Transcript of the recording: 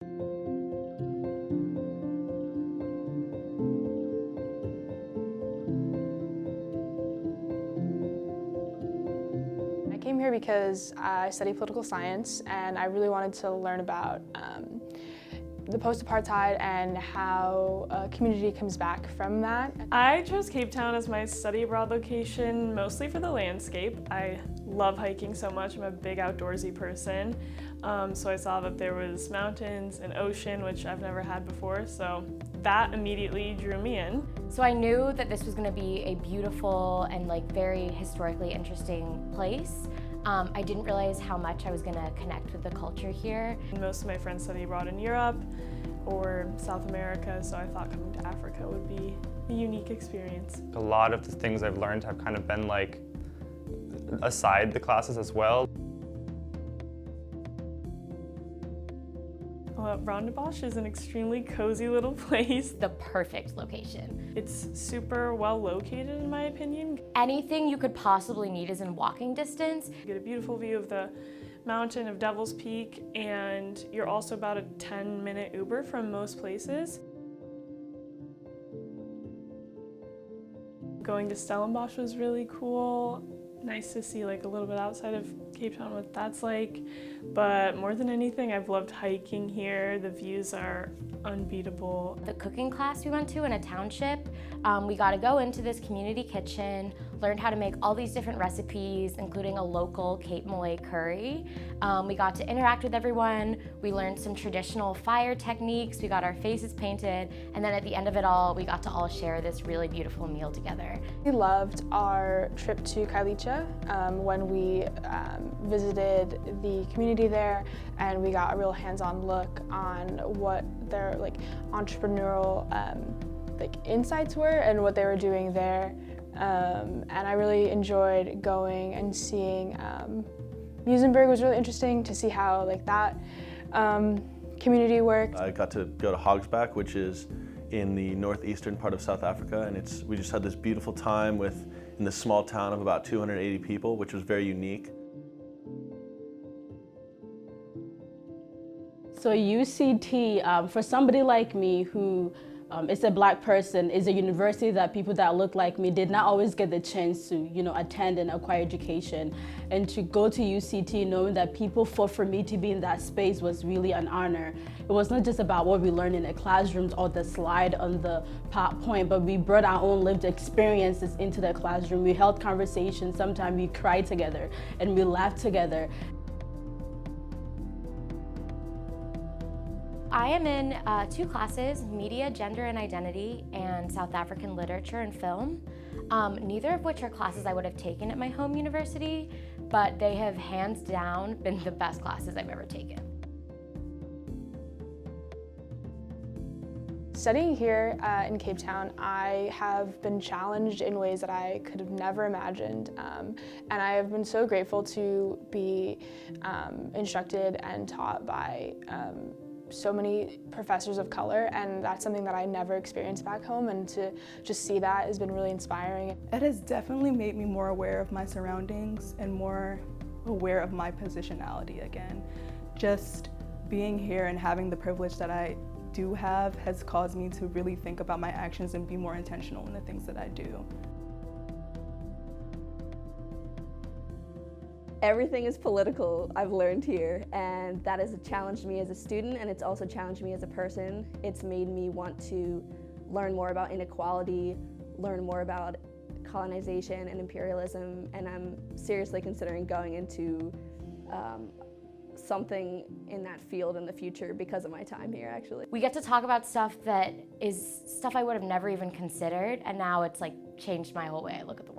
I came here because I study political science and I really wanted to learn about the post-apartheid and how a community comes back from that. I chose Cape Town as my study abroad location, mostly for the landscape. I love hiking so much. I'm a big outdoorsy person. So I saw that there was mountains and ocean, which I've never had before, so that immediately drew me in. So I knew that this was going to be a beautiful and very historically interesting place. I didn't realize how much I was going to connect with the culture here. Most of my friends study abroad in Europe or South America, so I thought coming to Africa would be a unique experience. A lot of the things I've learned have kind of been aside the classes as well. Rondebosch is an extremely cozy little place. The perfect location. It's super well located in my opinion. Anything you could possibly need is in walking distance. You get a beautiful view of the mountain of Devil's Peak, and you're also about a 10-minute Uber from most places. Going to Stellenbosch was really cool. Nice to see a little bit outside of Cape Town what that's like. But more than anything, I've loved hiking here. The views are unbeatable. The cooking class we went to in a township, we got to go into this community kitchen, learned how to make all these different recipes, including a local Cape Malay curry. We got to interact with everyone. We learned some traditional fire techniques. We got our faces painted. And then at the end of it all, we got to all share this really beautiful meal together. We loved our trip to CIEE when we visited the community there, and we got a real hands-on look on what their entrepreneurial insights were and what they were doing there. And I really enjoyed going and seeing Muizenberg. Was really interesting to see how that community works. I got to go to Hogsback, which is in the northeastern part of South Africa, and we just had this beautiful time in this small town of about 280 people, which was very unique. So UCT, for somebody like me who is a Black person, is a university that people that look like me did not always get the chance to, attend and acquire education. And to go to UCT knowing that people fought for me to be in that space was really an honor. It was not just about what we learned in the classrooms or the slide on the PowerPoint, but we brought our own lived experiences into the classroom. We held conversations, sometimes we cried together and we laughed together. I am in 2 classes, Media, Gender and Identity, and South African Literature and Film, neither of which are classes I would have taken at my home university, but they have hands down been the best classes I've ever taken. Studying here in Cape Town, I have been challenged in ways that I could have never imagined, and I have been so grateful to be instructed and taught by so many professors of color, and that's something that I never experienced back home, and to just see that has been really inspiring. It has definitely made me more aware of my surroundings and more aware of my positionality again. Just being here and having the privilege that I do have has caused me to really think about my actions and be more intentional in the things that I do. Everything is political, I've learned here, and that has challenged me as a student, and it's also challenged me as a person. It's made me want to learn more about inequality, learn more about colonization and imperialism, and I'm seriously considering going into something in that field in the future because of my time here, actually. We get to talk about stuff that is stuff I would have never even considered, and now it's changed my whole way I look at the world.